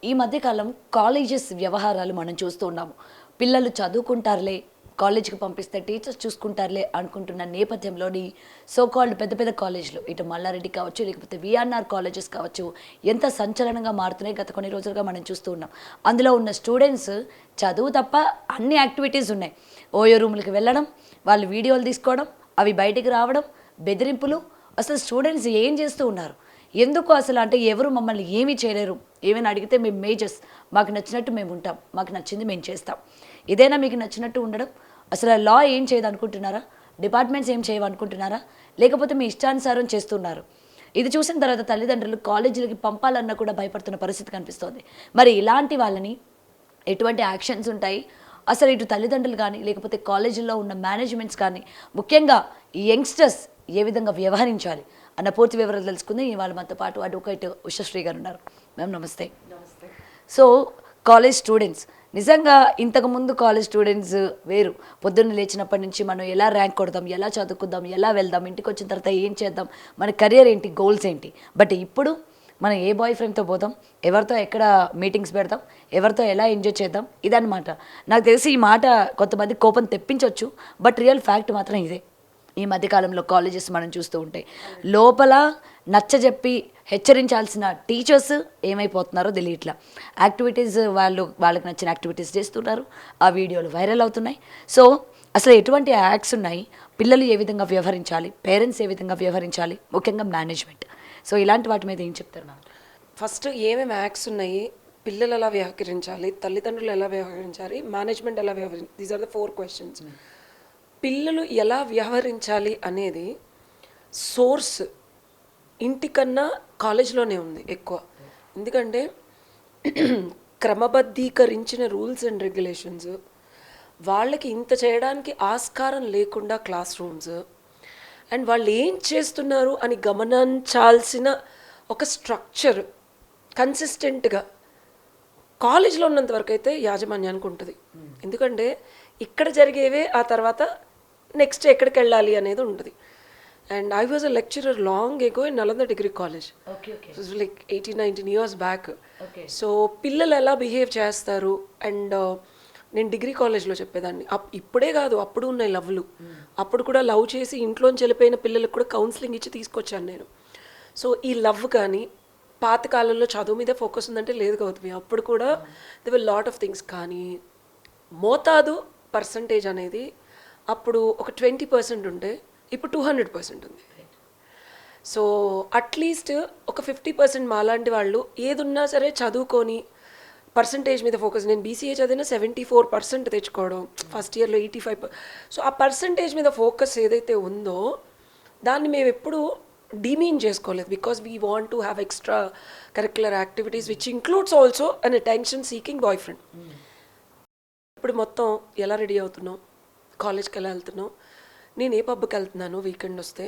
ఈ మధ్యకాలం కాలేజెస్ వ్యవహారాలు మనం చూస్తూ ఉన్నాము. పిల్లలు చదువుకుంటారులే, కాలేజీకి పంపిస్తే టీచర్స్ చూసుకుంటారులే అనుకుంటున్న నేపథ్యంలోని సో కాల్డ్ పెద్ద పెద్ద కాలేజీలు, ఇటు మల్లారెడ్డి కావచ్చు, లేకపోతే విఆర్ఆర్ కాలేజెస్ కావచ్చు, ఎంత సంచలనంగా మారుతున్నాయి గత కొన్ని రోజులుగా మనం చూస్తూ ఉన్నాం. అందులో ఉన్న స్టూడెంట్స్ చదువు తప్ప అన్ని యాక్టివిటీస్ ఉన్నాయి. ఓయో రూములకి వెళ్ళడం, వాళ్ళు వీడియోలు తీసుకోవడం, అవి బయటికి రావడం, బెదిరింపులు. అసలు స్టూడెంట్స్ ఏం చేస్తూ ఉన్నారు, ఎందుకు అసలు అంటే ఎవరు మమ్మల్ని ఏమీ చేయలేరు, ఏమైనా అడిగితే మేము మేజర్స్, మాకు నచ్చినట్టు మేము ఉంటాం, మాకు నచ్చింది మేము చేస్తాం, ఇదేనా మీకు నచ్చినట్టు ఉండడం? అసలు లా ఏం చేయదు అనుకుంటున్నారా? డిపార్ట్మెంట్స్ ఏం చేయవనుకుంటున్నారా? లేకపోతే మీ ఇష్టానుసారం చేస్తున్నారు? ఇది చూసిన తర్వాత తల్లిదండ్రులు కాలేజీలకి పంపాలన్నా కూడా భయపడుతున్న పరిస్థితి కనిపిస్తోంది. మరి ఇలాంటి వాళ్ళని ఎటువంటి యాక్షన్స్ ఉంటాయి? అసలు ఇటు తల్లిదండ్రులు కానీ, లేకపోతే కాలేజీల్లో ఉన్న మేనేజ్మెంట్స్ కానీ, ముఖ్యంగా ఈ యంగ్స్టర్స్ ఏ విధంగా వ్యవహరించాలి అన్న పూర్తి వివరాలు తెలుసుకుంది. ఇవాళ మనతో పాటు అడ్వకేట్ ఉషశ్రీ గారు ఉన్నారు. మ్యామ్ నమస్తే. నమస్తే. సో కాలేజ్ స్టూడెంట్స్, నిజంగా ఇంతకుముందు కాలేజ్ స్టూడెంట్స్ వేరు. పొద్దున్న లేచినప్పటి నుంచి మనం ఎలా ర్యాంక్ కొడదాం, ఎలా చదువుకుందాం, ఎలా వెళ్దాం, ఇంటికి వచ్చిన తర్వాత ఏం చేద్దాం, మన కెరియర్ ఏంటి, గోల్స్ ఏంటి. బట్ ఇప్పుడు మనం ఏ బాయ్ ఫ్రెండ్తో పోదాం, ఎవరితో ఎక్కడ మీటింగ్స్ పెడదాం, ఎవరితో ఎలా ఎంజాయ్ చేద్దాం, ఇదన్నమాట. నాకు తెలిసి ఈ మాట కొంతమంది కోపం తెప్పించవచ్చు, బట్ రియల్ ఫ్యాక్ట్ మాత్రం ఇదే. ఈ మధ్యకాలంలో కాలేజెస్ మనం చూస్తూ ఉంటే లోపల నచ్చజెప్పి హెచ్చరించాల్సిన టీచర్స్ ఏమైపోతున్నారో తెలియట్లా. యాక్టివిటీస్ వాళ్ళకి నచ్చిన యాక్టివిటీస్ చేస్తున్నారు, ఆ వీడియోలు వైరల్ అవుతున్నాయి. సో అసలు ఎటువంటి యాక్ట్స్ ఉన్నాయి, పిల్లలు ఏ విధంగా వ్యవహరించాలి, పేరెంట్స్ ఏ విధంగా వ్యవహరించాలి, ముఖ్యంగా మేనేజ్మెంట్. సో ఇలాంటి వాటి మీద ఏం చెప్తారు మ్యామ్? ఫస్ట్ ఏమేమి యాక్ట్స్ ఉన్నాయి, పిల్లలు ఎలా వ్యవహరించాలి, తల్లిదండ్రులు ఎలా వ్యవహరించాలి, మేనేజ్మెంట్ ఎలా వ్యవహరించాలి, దీస్ ఆర్ ద 4 క్వశ్చన్స్. పిల్లలు ఎలా వ్యవహరించాలి అనేది సోర్స్ ఇంటికన్నా కాలేజ్లోనే ఉంది ఎక్కువ. ఎందుకంటే క్రమబద్ధీకరించిన రూల్స్ అండ్ రెగ్యులేషన్స్, వాళ్ళకి ఇంత చేయడానికి ఆస్కారం లేకుండా క్లాస్ రూమ్స్, అండ్ వాళ్ళు ఏం చేస్తున్నారు అని గమనించాల్సిన ఒక స్ట్రక్చర్ కన్సిస్టెంట్గా కాలేజ్లో ఉన్నంత వరకు అయితే యాజమాన్యానికి ఉంటుంది. ఎందుకంటే ఇక్కడ జరిగేవే ఆ తర్వాత నెక్స్ట్ ఎక్కడికి వెళ్ళాలి అనేది ఉంటుంది. And I was a lecturer long ago in Nalanda degree college, like 18-19 years back. So పిల్లలు ఎలా బిహేవ్ చేస్తారు అండ్ నేను డిగ్రీ కాలేజ్లో చెప్పేదాన్ని. ఇప్పుడే కాదు, అప్పుడు ఉన్నాయి లవ్లు. అప్పుడు కూడా లవ్ చేసి ఇంట్లోంచి వెళ్ళిపోయిన పిల్లలకు కూడా కౌన్సిలింగ్ ఇచ్చి తీసుకొచ్చాను నేను. సో ఈ లవ్ కానీ పాతకాలంలో చదువు మీద ఫోకస్ ఉందంటే లేదు గౌతమి, అప్పుడు కూడా they were lot of things. కానీ మోతాదు పర్సంటేజ్ అనేది అప్పుడు ఒక 20% ఉంటే ఇప్పుడు 200% ఉంది. సో అట్లీస్ట్ ఒక 50% మాలాంటి వాళ్ళు ఏదున్నా సరే చదువుకొని పర్సంటేజ్ మీద ఫోకస్. నేను బీసీఏ చదివిన 74% తెచ్చుకోవడం, ఫస్ట్ ఇయర్లో 85%. సో ఆ పర్సంటేజ్ మీద ఫోకస్ ఏదైతే ఉందో దాన్ని మేము ఎప్పుడు డిమీన్ చేసుకోలేదు. Because we want to have extra curricular activities which includes also an attention seeking boy friend. ఇప్పుడు మొత్తం ఎలా రెడీ అవుతున్నావు, కాలేజ్కి ఎలా వెళ్తున్నావు, నేను ఏ పబ్కి వెళ్తున్నాను వీకెండ్ వస్తే,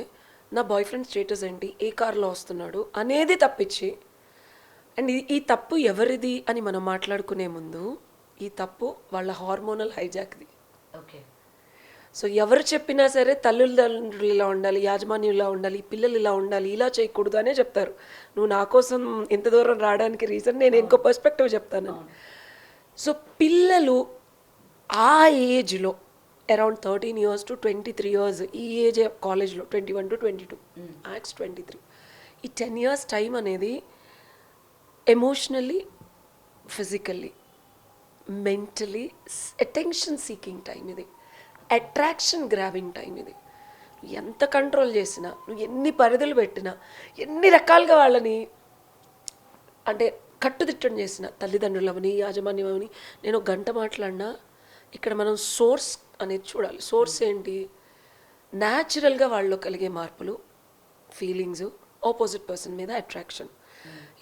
నా బాయ్ ఫ్రెండ్ స్టేటస్ ఏంటి, ఏ కార్లో వస్తున్నాడు అనేది తప్పించి. అండ్ ఈ తప్పు ఎవరిది అని మనం మాట్లాడుకునే ముందు ఈ తప్పు వాళ్ళ హార్మోనల్ హైజాక్ది. ఓకే. సో ఎవరు చెప్పినా సరే తల్లిదండ్రులు ఇలా ఉండాలి, యాజమాన్యం ఇలా ఉండాలి, పిల్లలు ఇలా ఉండాలి, ఇలా చేయకూడదు అనే చెప్తారు. నువ్వు నా కోసం ఎంత దూరం రావడానికి రీజన్ నేను ఇంకో పర్స్పెక్టివ్ చెప్తాను. సో పిల్లలు ఆ ఏజ్లో అరౌండ్ 13 years to 23 years, ఈ ఏజ్ కాలేజ్లో 21 to 22, మ్యాక్స్ 23, ఈ 10 years టైం అనేది emotionally, physically, mentally attention seeking time ఇది, అట్రాక్షన్ గ్రాబింగ్ టైం ఇది. ఎంత కంట్రోల్ చేసినా, నువ్వు ఎన్ని పరిధులు పెట్టినా, ఎన్ని రకాలుగా వాళ్ళని అంటే కట్టుదిట్టం చేసిన తల్లిదండ్రులవని యాజమాన్యం అవని, నేను ఒక గంట మాట్లాడినా ఇక్కడ మనం సోర్స్ అనేది చూడాలి. సోర్స్ ఏంటి? న్యాచురల్గా వాళ్ళలో కలిగే మార్పులు, ఫీలింగ్స్, ఆపోజిట్ పర్సన్ మీద అట్రాక్షన్.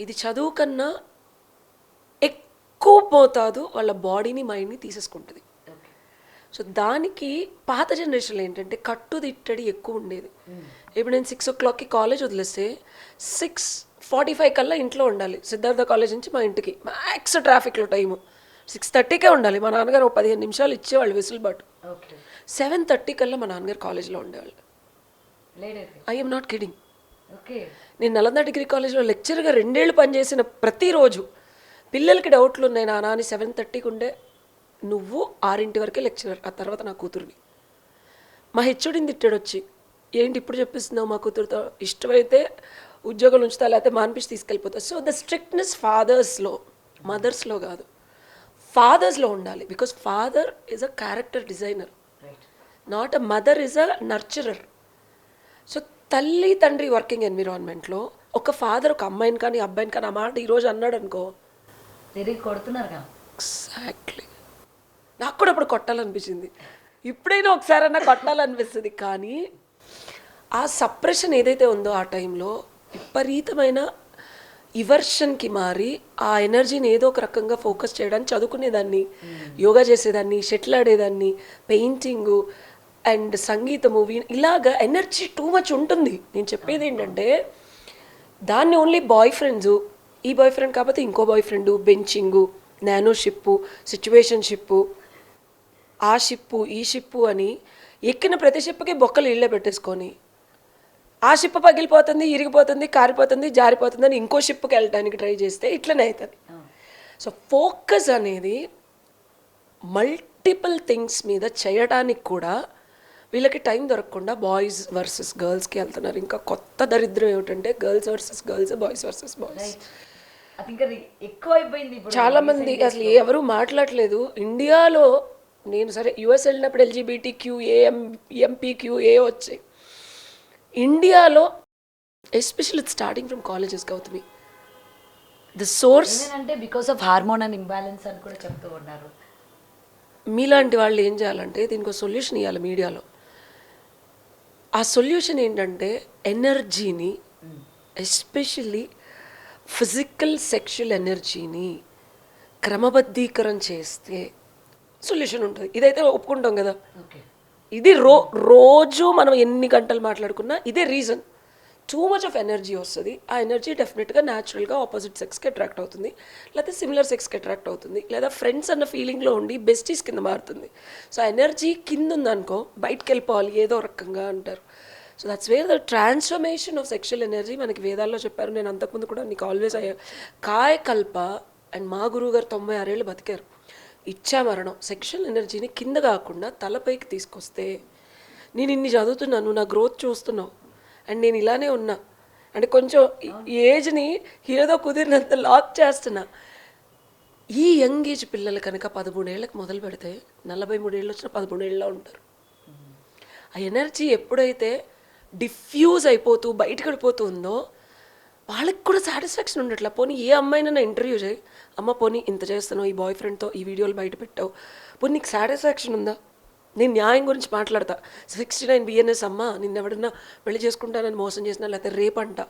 ఇది చదువు కన్నా ఎక్కువ పోతాదు వాళ్ళ బాడీని, మైండ్ని తీసేసుకుంటుంది. సో దానికి పాత జనరేషన్లో ఏంటంటే కట్టుదిట్టడి ఎక్కువ ఉండేది. ఇప్పుడు నేను 6 o'clockకి కాలేజ్ వదిలేస్తే 6:45 కల్లా ఇంట్లో ఉండాలి. సిద్ధార్థ కాలేజ్ నుంచి మా ఇంటికి మ్యాక్స్ ట్రాఫిక్లో టైము 6:30కే ఉండాలి. మా నాన్నగారు 15 నిమిషాలు ఇచ్చేవాళ్ళు వెసులుబాటు. 7:30 కల్లా మా నాన్నగారు కాలేజ్లో ఉండేవాళ్ళు. I'm not kidding. నేను నలంద డిగ్రీ కాలేజ్లో లెక్చర్గా 2 ఏళ్ళు పనిచేసిన ప్రతిరోజు పిల్లలకి డౌట్లు ఉన్నాయి నాన్న అని 7:30కి ఉండే నువ్వు 6 వరకే లెక్చరర్, ఆ తర్వాత నా కూతురుని. మా హెచ్ఓడిని తిట్టాడు వచ్చి, ఏంటి ఇప్పుడు చెప్పిస్తున్నావు మా కూతురుతో, ఇష్టమైతే ఉద్యోగాలు ఉంచుతా లేకపోతే మానిపించి తీసుకెళ్ళిపోతా. సో ద స్ట్రిక్ట్నెస్ ఫాదర్స్లో, మదర్స్లో కాదు, ఫాదర్స్లో ఉండాలి. Because father is a character designer, not a mother is a nurturer. So తల్లి తండ్రి వర్కింగ్ ఎన్విరాన్మెంట్లో ఒక ఫాదర్ ఒక అమ్మాయిని కానీ అబ్బాయిని కానీ ఆ మాట ఈరోజు అన్నాడు అనుకో, తిరిగి కొడుతున్నారుగా. ఎగ్జాక్ట్లీ. నాకు కూడా అప్పుడు కొట్టాలనిపించింది, ఇప్పుడైనా ఒకసారన్నా కొట్టాలనిపిస్తుంది. కానీ ఆ సప్రెషన్ ఏదైతే ఉందో ఆ టైంలో విపరీతమైన ఇవర్షన్కి మారి ఆ ఎనర్జీని ఏదో ఒక రకంగా ఫోకస్ చేయడానికి చదువుకునేదాన్ని, యోగా చేసేదాన్ని, షటిల్ ఆడేదాన్ని, పెయింటింగు అండ్ సంగీతము, ఇలాగా ఎనర్జీ టూ మచ్ ఉంటుంది. నేను చెప్పేది ఏంటంటే దాన్ని ఓన్లీ బాయ్ ఫ్రెండ్స్, ఈ బాయ్ ఫ్రెండ్ కాకపోతే ఇంకో boyfriend, benching, nanoship, situationship, ఆ షిప్పు ఈ షిప్పు అని ఎక్కిన ప్రతి షిప్కి బొక్కలు ఇళ్ళే పెట్టేసుకొని ఆ షిప్ పగిలిపోతుంది, ఇరిగిపోతుంది, కారిపోతుంది, జారిపోతుంది అని ఇంకో షిప్కి వెళ్ళడానికి ట్రై చేస్తే ఇట్లనే అవుతుంది. సో ఫోకస్ అనేది మల్టిపుల్ థింగ్స్ మీద చేయడానికి కూడా వీళ్ళకి టైం దొరకకుండా బాయ్స్ వర్సెస్ గర్ల్స్కి వెళ్తున్నారు. ఇంకా కొత్త దరిద్రం ఏమిటంటే girls versus girls, boys versus boys. చాలా మంది అసలు ఎవరు మాట్లాడలేదు ఇండియాలో. నేను సరే యుఎస్ వెళ్ళినప్పుడు LGBTQA MPQA వచ్చాయి. ఇండియాలో ఎస్పెషల్లీ స్టార్టింగ్ ఫ్రమ్ కాలేజెస్ గౌతమి ద సోర్స్ అంటే because of hormone and imbalance అని కూడా చెప్తూ ఉన్నారు. మీలాంటి వాళ్ళు ఏం చేయాలంటే దీనికి ఒక సొల్యూషన్ ఇవ్వాలి మీడియాలో. ఆ సొల్యూషన్ ఏంటంటే ఎనర్జీని, ఎస్పెషల్లీ ఫిజికల్ సెక్షువల్ ఎనర్జీని క్రమబద్ధీకరణ చేస్తే సొల్యూషన్ ఉంటుంది. ఇదైతే ఒప్పుకుంటాం కదా. ఇది రోజు మనం ఎన్ని గంటలు మాట్లాడుకున్నా ఇదే reason. Too much of energy వస్తుంది. ఆ ఎనర్జీ డెఫినెట్గా న్యాచురల్గా ఆపోజిట్ సెక్స్కి అట్రాక్ట్ అవుతుంది, లేకపోతే సిమిలర్ సెక్స్కి అట్రాక్ట్ అవుతుంది, లేదా ఫ్రెండ్స్ అన్న ఫీలింగ్లో ఉండి బెస్టీస్ కింద మారుతుంది. సో ఎనర్జీ కింద ఉందనుకో బయటకు వెళ్ళిపోవాలి ఏదో రకంగా అంటారు. So that's where the transformation of sexual energy మనకి వేదాల్లో చెప్పారు. నేను అంతకుముందు కూడా నీకు ఆల్వేస్ కాయకల్ప అండ్ మా గురువు గారు 96 ఏళ్ళు బతికారు. ఇచ్చా మరణం సెక్షువల్ ఎనర్జీని కింద కాకుండా తలపైకి తీసుకొస్తే, నేను ఇన్ని చదువుతున్నాను, నా గ్రోత్ చూస్తున్నావు అండ్ నేను ఇలానే ఉన్నా అంటే కొంచెం ఏజ్ని ఏదో కుదిరినంత లాక్ చేస్తున్నా. ఈ యంగ్ ఏజ్ పిల్లలు కనుక 13 ఏళ్ళకి మొదలు పెడితే 43 ఏళ్ళు వచ్చిన 13 ఏళ్ళలో ఉంటారు. ఆ ఎనర్జీ ఎప్పుడైతే డిఫ్యూజ్ అయిపోతూ బయటకు వెళ్ళిపోతూ ఉందో వాళ్ళకి కూడా సాటిస్ఫాక్షన్ ఉండట్లా. పోనీ ఏ అమ్మాయినైనా ఇంటర్వ్యూ చేయి, అమ్మ పోనీ ఇంత చేస్తాను ఈ బాయ్ ఫ్రెండ్తో ఈ వీడియోలు బయట పెట్టావు, పోనీ నీకు సాటిస్ఫాక్షన్ ఉందా? నేను న్యాయం గురించి మాట్లాడతా. 69 BNS అమ్మ నిన్ను ఎవడన్నా పెళ్లి చేసుకుంటానని మోసం చేసినా లేకపోతే రేప్ అంట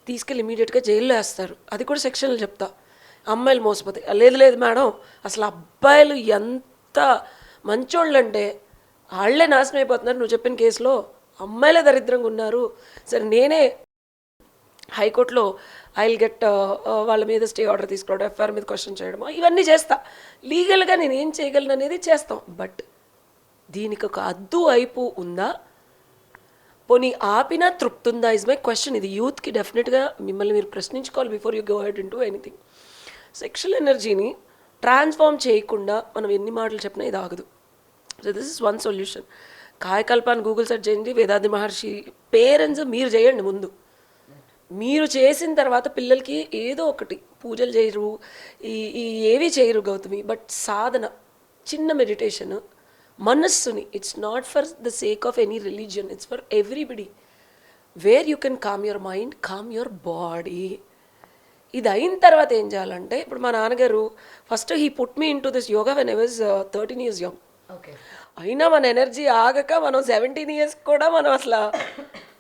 తీసుకెళ్ళి ఇమీడియట్గా జైల్లో వేస్తారు. అది కూడా సెక్షన్లు చెప్తా. అమ్మాయిలు మోసపోతాయి. లేదు లేదు మేడం, అసలు అబ్బాయిలు ఎంత మంచోళ్ళు అంటే వాళ్ళే నాశనం అయిపోతున్నారు. నువ్వు చెప్పిన కేసులో అమ్మాయిలే దరిద్రంగా ఉన్నారు. సరే నేనే హైకోర్టులో ఐ విల్ గెట్ వాళ్ళ మీద స్టే ఆర్డర్ తీసుకోవడం, FIR మీద క్వశ్చన్ చేయడం, ఇవన్నీ చేస్తా. లీగల్గా నేను ఏం చేయగలను అనేది చేస్తాం. బట్ దీనికి ఒక అద్దు అయిపు ఉందా? పోనీ ఆపినా తృప్తి ఉందా ఇస్ మై క్వశ్చన్. ఇది యూత్కి డెఫినెట్గా మిమ్మల్ని మీరు ప్రశ్నించుకోవాలి before you go head into anything. Sexual ఎనర్జీని ట్రాన్స్ఫార్మ్ చేయకుండా మనం ఎన్ని మాటలు చెప్పినా ఇది ఆగదు. So this is one solution. కాయకల్పాన్ని గూగుల్ సెర్చ్ చేయండి, వేదాది మహర్షి. పేరెంట్స్ మీరు చేయండి ముందు. మీరు చేసిన తర్వాత పిల్లలకి ఏదో ఒకటి పూజలు చేయరు, ఈ ఏవి చేయరు గౌతమి, బట్ సాధన, చిన్న మెడిటేషన్, మనస్సుని, it's not for the sake of any religion, it's for everybody, where you can calm your mind, calm your body. ఇది అయిన తర్వాత ఏం చేయాలంటే, ఇప్పుడు మా నాన్నగారు first he put me in to this yoga when I was 13 years young. అయినా మన ఎనర్జీ ఆగక మనం 17 years కూడా మనం అసలు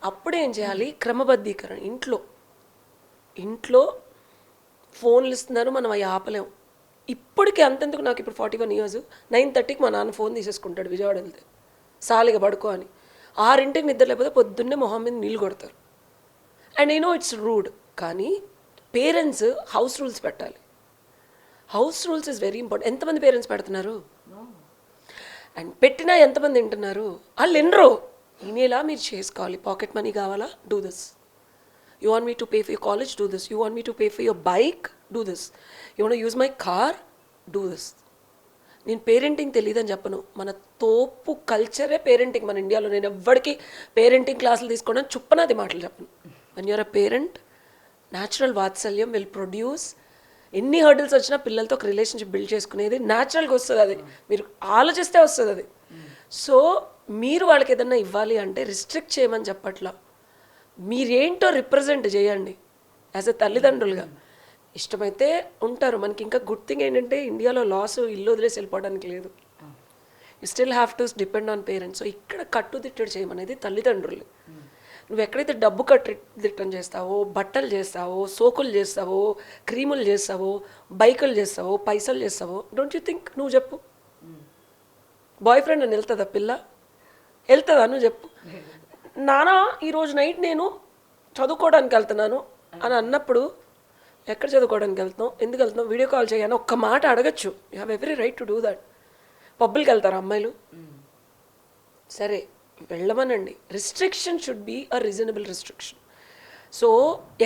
అప్పుడేం చేయాలి? క్రమబద్ధీకరణ. ఇంట్లో ఫోన్లు ఇస్తున్నారు, మనం అవి ఆపలేం. ఇప్పటికీ అంతెందుకు, నాకు ఇప్పుడు 41 years, 9:30కి మా నాన్న ఫోన్ తీసేసుకుంటాడు విజయవాడ వెళ్తే, సాలిగా పడుకో అని. 6ంటికి నిద్ర లేకపోతే పొద్దున్నే మొహం మీద నీళ్ళు కొడతారు. And I know it's rude, కానీ పేరెంట్స్ హౌస్ రూల్స్ పెట్టాలి. House rules is very important. ఎంతమంది పేరెంట్స్ పెడుతున్నారు? అండ్ పెట్టినా ఎంతమంది వింటున్నారు? వాళ్ళు వినరు. ఈనేలా మీరు చేసుకోవాలి. పాకెట్ మనీ కావాలా? Do this. You want me to pay for your college? Do this. You want me to pay for your bike? Do this. You want use my car, do this. నేను parenting తెలియదని చెప్పను, మన తోపు కల్చరే parenting మన ఇండియాలో. నేను ఎవ్వడికి parenting క్లాసులు తీసుకోవడానికి చుప్పనాది మాటలు చెప్పను. Once you're a parent, natural వాత్సల్యం విల్ ప్రొడ్యూస్. ఎన్ని హర్డిల్స్ వచ్చినా పిల్లలతో ఒక రిలేషన్షిప్ బిల్డ్ చేసుకునేది న్యాచురల్గా వస్తుంది. అది మీరు ఆలోచిస్తే వస్తుంది అది. సో మీరు వాళ్ళకి ఏదన్నా ఇవ్వాలి అంటే రిస్ట్రిక్ట్ చేయమని చెప్పట్లా, మీరేంటో రిప్రజెంట్ చేయండి యాజ్ ఎ తల్లిదండ్రులుగా. ఇష్టమైతే ఉంటారు. మనకి ఇంకా గుడ్ థింగ్ ఏంటంటే ఇండియాలో లాస్ ఇల్లు వదిలేసి వెళ్ళిపోవడానికి లేదు. You still have to depend on parents. So ఇక్కడ కట్టుదిట్టడు చేయమనేది తల్లిదండ్రులు. నువ్వు ఎక్కడైతే డబ్బు కట్టుదిట్టం చేస్తావో, బట్టలు చేస్తావో, సోకులు చేస్తావో, క్రీములు చేస్తావో, బైకులు చేస్తావో, పైసలు చేస్తావో, డోంట్ యూ థింక్? నువ్వు చెప్పు, బాయ్ ఫ్రెండ్ అని వెళ్తుందా పిల్ల? వెళ్తుందా? నువ్వు చెప్పు. నానా ఈరోజు నైట్ నేను చదువుకోవడానికి వెళ్తున్నాను అని అన్నప్పుడు, ఎక్కడ చదువుకోవడానికి వెళ్తున్నావు, ఎందుకు వెళ్తున్నావు, వీడియో కాల్ చేయని ఒక్క మాట అడగచ్చు. You have every right to do that. పబ్బులకి వెళ్తారు అమ్మాయిలు, సరే వెళ్ళమనండి. Restriction should be a reasonable restriction. So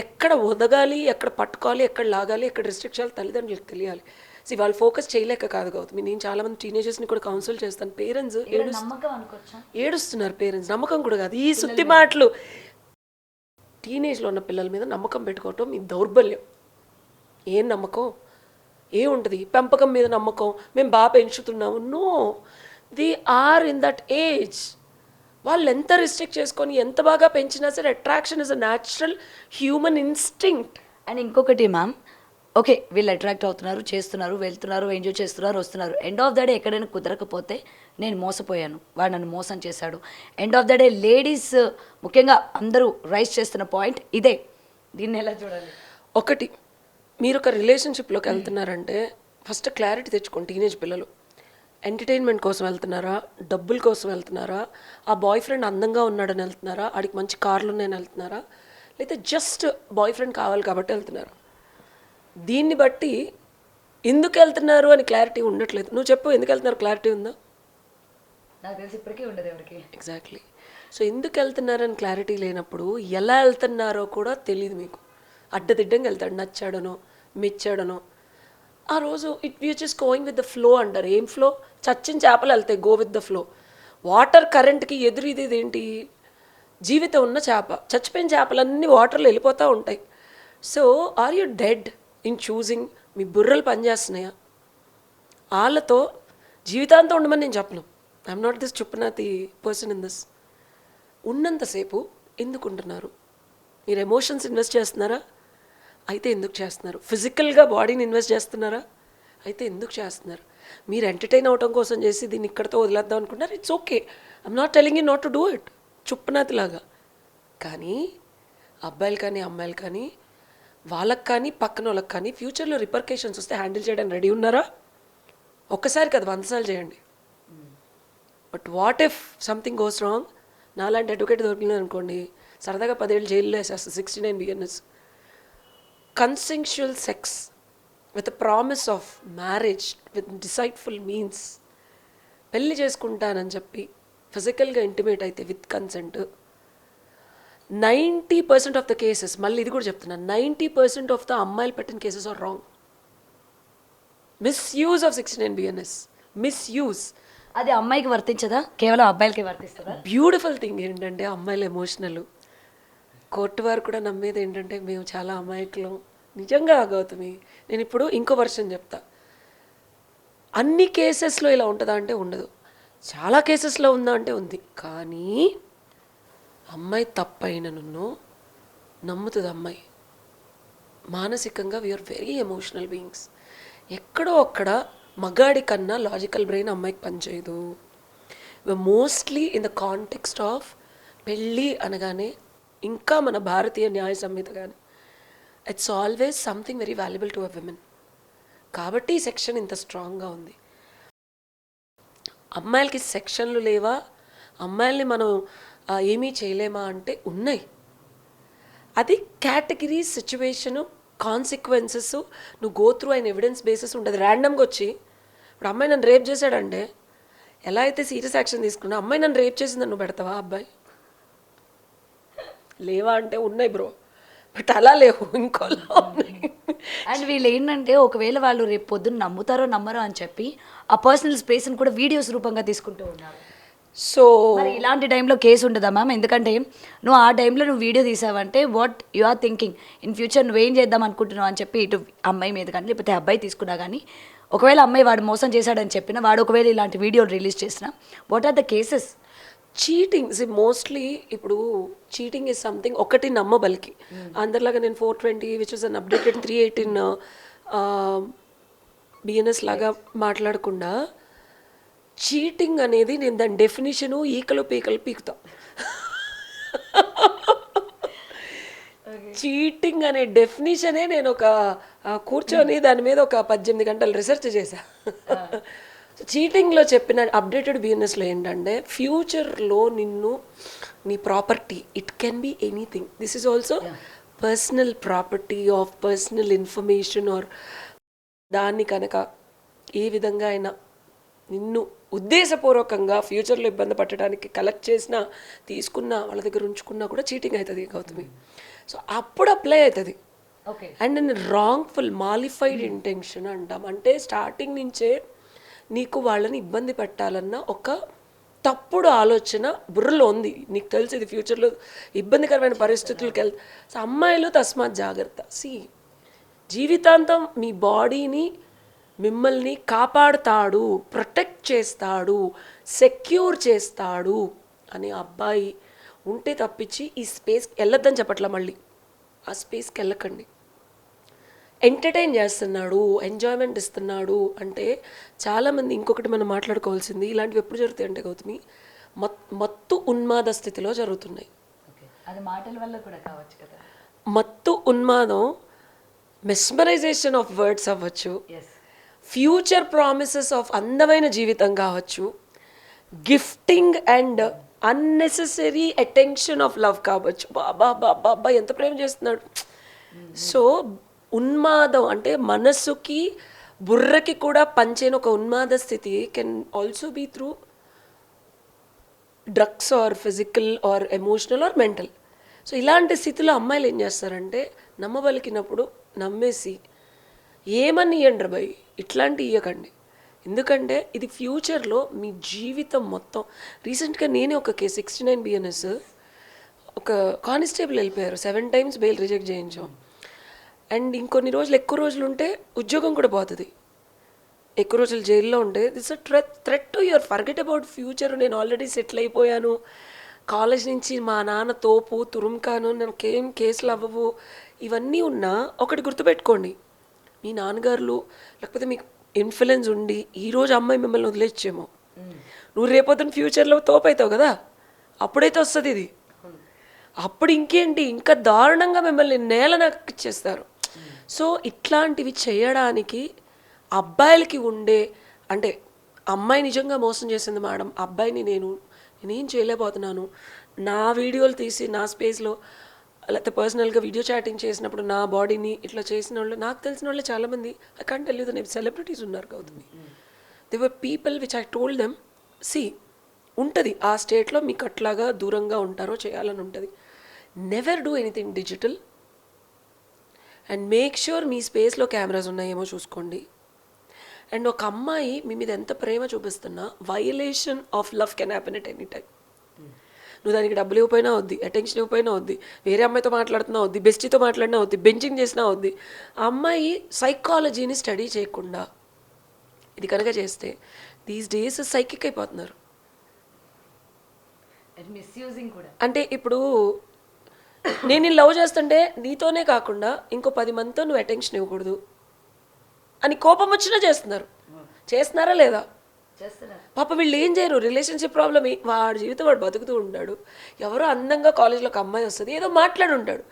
ఎక్కడ ఒదగాలి, ఎక్కడ పట్టుకోవాలి, ఎక్కడ లాగాలి, ఎక్కడ రిస్ట్రిక్షన్ తల్లిదండ్రులకు తెలియాలి. సో వాళ్ళు ఫోకస్ చేయలేక కాదు గౌతమి. నేను చాలామంది టీనేజర్స్ని కూడా కౌన్సిల్ చేస్తాను. పేరెంట్స్ ఏడుస్తున్నారు. పేరెంట్స్ నమ్మకం కూడా కాదు, ఈ సుత్తి మాటలు. టీనేజ్లో ఉన్న పిల్లల మీద నమ్మకం పెట్టుకోవటం మీ దౌర్బల్యం. ఏం నమ్మకం ఏముంటుంది? పెంపకం మీద నమ్మకం, మేము బాగా పెంచుతున్నాము. No, they are in that age. వాళ్ళు ఎంత రిస్ట్రిక్ట్ చేసుకొని ఎంత బాగా పెంచినా సరే attraction is a natural human instinct. And ఇంకొకటి మ్యామ్, ఓకే వీళ్ళు అట్రాక్ట్ అవుతున్నారు, చేస్తున్నారు, వెళ్తున్నారు, ఎంజాయ్ చేస్తున్నారు, వస్తున్నారు. ఎండ్ ఆఫ్ ద డే ఎక్కడైనా కుదరకపోతే నేను మోసపోయాను, వాడు నన్ను మోసం చేశాడు. End of the day ladies ముఖ్యంగా అందరూ రైజ్ చేస్తున్న పాయింట్ ఇదే. దీన్ని ఎలా చూడాలి? ఒకటి, మీరు ఒక రిలేషన్షిప్లోకి వెళ్తున్నారంటే ఫస్ట్ క్లారిటీ తెచ్చుకోండి. టీనేజ్ పిల్లలు ఎంటర్టైన్మెంట్ కోసం వెళ్తున్నారా, డబ్బుల కోసం వెళ్తున్నారా, ఆ బాయ్ ఫ్రెండ్ అందంగా ఉన్నాడని వెళ్తున్నారా, ఆడికి మంచి కార్లు ఉన్నాయని వెళ్తున్నారా, లేకపోతే జస్ట్ బాయ్ ఫ్రెండ్ కావాలి కాబట్టి వెళ్తున్నారా? దీన్ని బట్టి ఎందుకు వెళ్తున్నారు అని క్లారిటీ ఉండట్లేదు. నువ్వు చెప్పు, ఎందుకు వెళ్తున్నారు? క్లారిటీ ఉందా? నాకు తెలిసి ఇప్పటికీ ఉండదు ఎవరికి. ఎగ్జాక్ట్లీ. సో ఎందుకు వెళ్తున్నారని క్లారిటీ లేనప్పుడు ఎలా వెళ్తున్నారో కూడా తెలియదు మీకు. అడ్డదిడ్డంగా వెళ్తాడు, నచ్చాడనో మెచ్చాడనో. ఆ రోజు we are just going with the flow అంటారు. ఏం ఫ్లో? చచ్చిన చేపలు వెళ్తాయి, go with the flow. Water కరెంట్కి ఎదురు ఇదేంటి? జీవితం ఉన్న చేప. చచ్చిపోయిన చేపలన్నీ వాటర్లో వెళ్ళిపోతూ ఉంటాయి. So are you dead in choosing? మీ బుర్రలు పనిచేస్తున్నాయా? వాళ్ళతో జీవితాంతం ఉండమని నేను చెప్పను. ఐఎమ్ నాట్ దిస్ చుప్పనాతి పర్సన్ ఇన్ దిస్. ఉన్నంతసేపు ఎందుకు ఉంటున్నారు? మీరు ఎమోషన్స్ ఇన్వెస్ట్ చేస్తున్నారా? అయితే ఎందుకు చేస్తున్నారు? ఫిజికల్గా బాడీని ఇన్వెస్ట్ చేస్తున్నారా? అయితే ఎందుకు చేస్తున్నారు? మీరు ఎంటర్టైన్ అవటం కోసం చేసి దీన్ని ఇక్కడితో వదిలేద్దాం అనుకుంటున్నారు. It's okay, I'm not telling you not to do it, చుప్పనాతిలాగా. కానీ అబ్బాయిలు కానీ అమ్మాయిలు కానీ వాళ్ళకి కానీ పక్కన వాళ్ళకి కానీ ఫ్యూచర్లో రిపర్కేషన్స్ వస్తే హ్యాండిల్ చేయడానికి రెడీ ఉన్నారా? ఒక్కసారి కదా 100 సార్లు చేయండి. But what if something goes wrong? నాలాంటి అడ్వకేట్ దొరికింది అనుకోండి, సరదాగా 10 ఏళ్ళు జైల్లో వేసేస్తుంది. 69 BNS. Consensual sex with a promise of marriage with deceitful means, పెళ్ళి చేసుకుంటానని చెప్పి ఫిజికల్గా ఇంటిమేట్ అయితే with consent, 90% of the cases, మళ్ళీ ఇది కూడా చెప్తున్నాను, 90% ఆఫ్ ద అమ్మాయిలు పెట్టిన cases are wrong. Misuse of 69 BNS, misuse. అది అమ్మాయికి వర్తించదా, కేవలం అబ్బాయిలకి వర్తిస్తుందా? బ్యూటిఫుల్ థింగ్ ఏంటంటే అమ్మాయిలు ఎమోషనల్. కోర్టు వారు కూడా నమ్మేది ఏంటంటే మేము చాలా అమాయకులం. నిజంగా గౌతమి, నేను ఇప్పుడు ఇంకో వర్షన్ చెప్తా. అన్ని కేసెస్లో ఇలా ఉంటుందా అంటే ఉండదు, చాలా కేసెస్లో ఉందా అంటే ఉంది. కానీ అమ్మాయి తప్పైన నన్ను నమ్ముతుంది. అమ్మాయి మానసికంగా వీఆర్ వెరీ ఎమోషనల్ బీయింగ్స్. ఎక్కడో అక్కడ మగాడి కన్నా లాజికల్ బ్రెయిన్ అమ్మాయికి పనిచేయదు. Mostly in the context of పెళ్ళి అనగానే, ఇంకా మన భారతీయ న్యాయ సంహిత కానీ, it's always something very valuable to a women. కాబట్టి ఈ సెక్షన్ ఇంత స్ట్రాంగ్గా ఉంది. అమ్మాయిలకి సెక్షన్లు లేవా, అమ్మాయిల్ని మనం ఏమీ చేయలేమా అంటే ఉన్నాయి. అది కేటగిరీ, సిచ్యువేషను, కాన్సిక్వెన్సెస్, నువ్వు గో త్రూ అయిన ఎవిడెన్స్ బేసిస్ ఉంటుంది. ర్యాండమ్గా వచ్చి ఇప్పుడు అమ్మాయి నన్ను రేప్ చేశాడంటే ఎలా అయితే సీరియస్ యాక్షన్ తీసుకున్నా, అమ్మాయి నన్ను రేప్ చేసిందని నువ్వు పెడతావా? అబ్బాయి లేవా అంటే ఉన్నాయి బ్రో. బట్ అలా లేవు, ఇంకోలా ఉన్నాయి. అండ్ వీళ్ళు ఏంటంటే ఒకవేళ వాళ్ళు రేపు పొద్దున్న నమ్ముతారో నమ్మరో అని చెప్పి ఆ పర్సనల్ స్పేస్ని కూడా వీడియోస్ రూపంగా తీసుకుంటూ ఉన్నారు. సో మరి ఇలాంటి టైంలో కేసు ఉండదా మ్యామ్? ఎందుకంటే నువ్వు ఆ టైంలో నువ్వు వీడియో తీసావంటే what you are thinking in future నువ్వేం చేద్దాం అనుకుంటున్నావు అని చెప్పి ఇటు అమ్మాయి మీద కానీ లేకపోతే అబ్బాయి తీసుకున్నా కానీ ఒకవేళ అమ్మాయి వాడు మోసం చేశాడని చెప్పినా వాడు ఒకవేళ ఇలాంటి వీడియోలు రిలీజ్ చేసినా what are the cases? Cheating mostly ఇప్పుడు చీటింగ్ ఇస్ సంథింగ్ ఒకటి నమ్మబలికి. అందరిలాగా నేను 420 which is an updated 318 BNS లాగా మాట్లాడకుండా చీటింగ్ అనేది నేను దాని డెఫినేషను ఈకలు పీకలు పీకుతా. చీటింగ్ అనే డెఫినేషనే నేను ఒక కూర్చొని దాని మీద ఒక 18 గంటలు రీసెర్చ్ చేశా. చీటింగ్లో చెప్పిన అప్డేటెడ్ బిజినెస్లో ఏంటంటే ఫ్యూచర్లో నిన్ను నీ property it can be anything, this is also personal property of personal information are దాన్ని కనుక ఏ విధంగా అయినా నిన్ను ఉద్దేశపూర్వకంగా ఫ్యూచర్లో ఇబ్బంది పట్టడానికి కలెక్ట్ చేసినా తీసుకున్నా వాళ్ళ దగ్గర ఉంచుకున్నా కూడా చీటింగ్ అవుతుంది గౌతమి. సో అప్పుడు అప్లై అవుతుంది. ఓకే. అండ్ నేను రాంగ్ఫుల్ మాలిఫైడ్ ఇంటెన్షన్ అంటాం. అంటే స్టార్టింగ్ నుంచే నీకు వాళ్ళని ఇబ్బంది పెట్టాలన్న ఒక తప్పుడు ఆలోచన బుర్రలో ఉంది. నీకు తెలుసు ఇది ఫ్యూచర్లో ఇబ్బందికరమైన పరిస్థితులకు సో అమ్మాయిలు తస్మాత్ జాగ్రత్త. జీవితాంతం మీ బాడీని మిమ్మల్ని కాపాడుతాడు, ప్రొటెక్ట్ చేస్తాడు, సెక్యూర్ చేస్తాడు అనే అబ్బాయి ఉంటే తప్పించి ఈ స్పేస్కి వెళ్ళొద్దని చెప్పట్లా. మళ్ళీ ఆ స్పేస్కి వెళ్ళకండి. ఎంటర్టైన్ చేస్తున్నాడు, ఎంజాయ్మెంట్ ఇస్తున్నాడు అంటే చాలామంది ఇంకొకటి మనం మాట్లాడుకోవాల్సింది ఇలాంటివి ఎప్పుడు జరుగుతాయి అంటే గౌతమి మత్తు ఉన్మాద స్థితిలో జరుగుతున్నాయి. అది మాటల వల్ల కూడా కావచ్చు కదా. మత్తు ఉన్మాదం మెస్మరైజేషన్ ఆఫ్ వర్డ్స్ అవ్వచ్చు, ఫ్యూచర్ ప్రామిసెస్ ఆఫ్ అందమైన జీవితం కావచ్చు, gifting and unnecessary attention of love కావచ్చు. బాబా బాబా బాబా ఎంత ప్రేమ చేస్తున్నాడు. సో ఉన్మాదం అంటే మనసుకి బుర్రకి కూడా పంచేన ఒక ఉన్మాద స్థితి can also be through drugs or physical or emotional or mental. So ఇలాంటి స్థితిలో అమ్మాయిలు ఏం చేస్తారంటే నమ్మబలికినప్పుడు నమ్మేసి ఏమని ఇయ్యండి భయ్, ఇట్లాంటి ఇయ్యకండి. ఎందుకంటే ఇది ఫ్యూచర్లో మీ జీవితం మొత్తం. రీసెంట్గా నేనే ఒక కేసు 69 బిఎన్ఎస్ ఒక కానిస్టేబుల్ వెళ్ళిపోయారు, 7 times బెయిల్ రిజెక్ట్ చేయించాం. అండ్ ఇంకొన్ని రోజులు ఎక్కువ రోజులు ఉంటే ఉద్యోగం కూడా పోతుంది. ఎక్కువ రోజులు జైల్లో ఉంటే this a threat to your forget about future. నేను ఆల్రెడీ సెటిల్ అయిపోయాను, కాలేజ్ నుంచి మా నాన్న తోపు తురుంకాను, నాకేం కేసులు అవ్వవు, ఇవన్నీ ఉన్నా ఒకటి గుర్తుపెట్టుకోండి, మీ నాన్నగారులు లేకపోతే మీకు ఇన్ఫ్లుయెన్స్ ఉండి ఈరోజు అమ్మాయి మిమ్మల్ని వదిలేచ్చేమో, నువ్వు రేపొద్దున ఫ్యూచర్లో తోపు అవుతావు కదా, అప్పుడైతే వస్తుంది ఇది. అప్పుడు ఇంకేంటి, ఇంకా దారుణంగా మిమ్మల్ని నేల నక్కిచ్చేస్తారు. సో ఇట్లాంటివి చేయడానికి అబ్బాయిలకి ఉండే అంటే అమ్మాయి నిజంగా మోసం చేసింది మేడం, అబ్బాయిని నేనేం చేయలేకపోతున్నాను, నా వీడియోలు తీసి నా స్పేస్లో లేకపోతే పర్సనల్గా వీడియో చాటింగ్ చేసినప్పుడు నా బాడీని ఇట్లా చేసిన వాళ్ళు నాకు తెలిసిన వాళ్ళు చాలామంది, I can't tell you the name, celebrities ఉన్నారు Gautami. They were people which I told them ఉంటుంది ఆ స్టేట్లో మీకు అట్లాగా దూరంగా ఉంటారో చేయాలని ఉంటుంది. Never do anything digital and make sure మీ స్పేస్లో కెమెరాస్ ఉన్నాయేమో చూసుకోండి. అండ్ ఒక అమ్మాయి మీ మీద ఎంత ప్రేమ చూపిస్తున్నా violation of love can happen at any time. నువ్వు దానికి డబ్బులు ఇవ్వకపోయినా వద్ది, అటెన్షన్ ఇవ్వకపోయినా వద్ది, వేరే అమ్మాయితో మాట్లాడుతున్నా వద్ది, బెస్టీతో మాట్లాడినా వద్ది, బెంచింగ్ చేసినా వద్ది, ఆ అమ్మాయి సైకాలజీని స్టడీ చేయకుండా ఇది కనుక చేస్తే దీస్ డేస్ సైకిక్ అయిపోతున్నారు. అంటే ఇప్పుడు నేను లవ్ చేస్తుంటే నీతోనే కాకుండా ఇంకో 10 మందితో నువ్వు అటెన్షన్ ఇవ్వకూడదు అని కోపం వచ్చినా చేస్తున్నారా లేదా? పాప వీళ్ళు ఏం చేయరు, రిలేషన్షిప్ ప్రాబ్లమ్ వాడి జీవితం వాడు బతుకుతూ ఉంటాడు. ఎవరో అందంగా కాలేజ్లో ఒక అమ్మాయి వస్తుంది, ఏదో మాట్లాడి ఉంటాడు.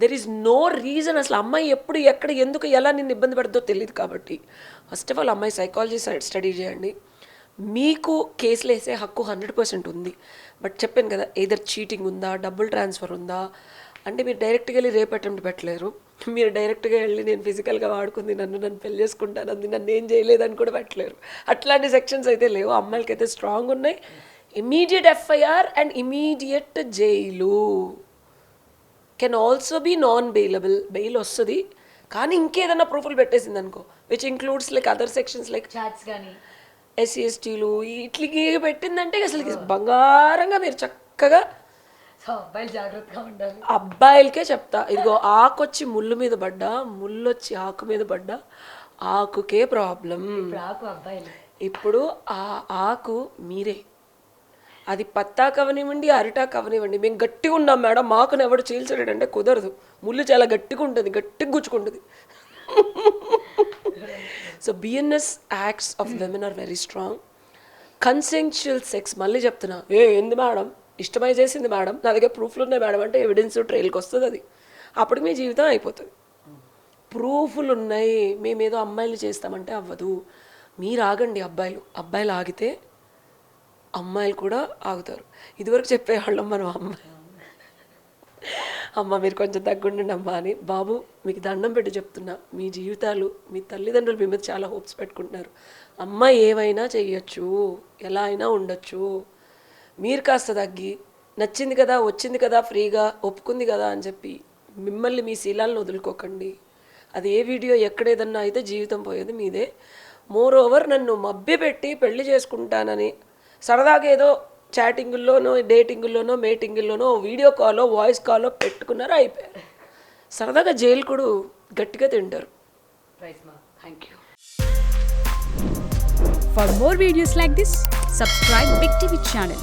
There is no reason. అసలు అమ్మాయి ఎప్పుడు ఎక్కడ ఎందుకు ఎలా నిన్ను ఇబ్బంది పడుతుందో తెలియదు. కాబట్టి ఫస్ట్ ఆఫ్ ఆల్ అమ్మాయి సైకాలజీ స్టడీ చేయండి. మీకు కేసులు వేసే హక్కు 100% ఉంది. బట్ చెప్పాను కదా, ఏదర్ చీటింగ్ ఉందా, డబ్బుల్ ట్రాన్స్ఫర్ ఉందా అంటే మీరు డైరెక్ట్గా వెళ్ళి రేప్ అటెంప్ట్ పెట్టలేరు. మీరు డైరెక్ట్గా వెళ్ళి నేను ఫిజికల్గా వాడుకుంది, నన్ను పెళ్లి చేసుకుంటాను అంది, నన్ను ఏం చేయలేదని కూడా పెట్టలేరు. అట్లాంటి సెక్షన్స్ అయితే లేవు. అమ్మాయిలకి అయితే స్ట్రాంగ్ ఉన్నాయి. Immediate FIR and immediate jail. Can also be non bailable. Bail వస్తుంది కానీ ఇంకేదన్నా ప్రూఫ్లు పెట్టేసింది అనుకో, which includes like other sections like chats కానీ ఎస్సీ ఎస్టీలు ఇట్లకి పెట్టిందంటే అసలు బంగారంగా మీరు చక్కగా సో అబ్బాయిలు జాగ్రత్తగా ఉండాలి. అబ్బాయిలకే చెప్తా, ఇదిగో ఆకొచ్చి ముళ్ళు మీద పడ్డా, ముళ్ళు వచ్చి ఆకు మీద పడ్డా, ఆకుకే ప్రాబ్లం. రాకు అబ్బాయిలు ఇప్పుడు ఆ ఆకు మీరే, అది పత్తాకు అవనివ్వండి, అరిటాకు అవనివ్వండి. మేము గట్టిగా ఉన్నాం మేడం, మాకుని ఎవడు చీల్చడంటే కుదరదు. ముళ్ళు చాలా గట్టిగా ఉంటుంది, గట్టిగా గుచ్చుకుంటుంది. So BNS acts of women are very strong. Consensual sex మళ్ళీ చెప్తున్నా, ఏంది మేడం ఇష్టమై చేసింది మేడం, నా దగ్గర ప్రూఫ్లు ఉన్నాయి మేడం అంటే ఎవిడెన్స్ ట్రైల్కి వస్తుంది. అది అప్పుడు మీ జీవితం అయిపోతుంది. ప్రూఫ్లు ఉన్నాయి, మేమేదో అమ్మాయిలు చేస్తామంటే అవ్వదు. మీరు ఆగండి, అబ్బాయిలు ఆగితే అమ్మాయిలు కూడా ఆగుతారు. ఇదివరకు చెప్పేవాళ్ళం మనం అమ్మ మీరు కొంచెం తగ్గుండండి అమ్మ అని. బాబు మీకు దండం పెట్టి చెప్తున్నా, మీ జీవితాలు, మీ తల్లిదండ్రులు మీ మీద చాలా హోప్స్ పెట్టుకుంటున్నారు. అమ్మ ఏమైనా చెయ్యొచ్చు, ఎలా అయినా ఉండొచ్చు. మీరు కాస్త తగ్గి, నచ్చింది కదా, వచ్చింది కదా, ఫ్రీగా ఒప్పుకుంది కదా అని చెప్పి మిమ్మల్ని మీ శీలాలను వదులుకోకండి. అది ఏ వీడియో ఎక్కడేదన్నా అయితే జీవితం పోయేది మీదే. మోర్ ఓవర్ నన్ను మభ్యపెట్టి పెళ్లి చేసుకుంటానని సరదాగా ఏదో చాటింగుల్లోనో, డేటింగుల్లోనో, మేటింగుల్లోనో, వీడియో కాలో, వాయిస్ కాలో పెట్టుకున్నారో అయిపోయారు. సరదాగా జైలు కూడా గట్టిగా తింటారు. Thank you. For more videos like this, subscribe Big TV channel.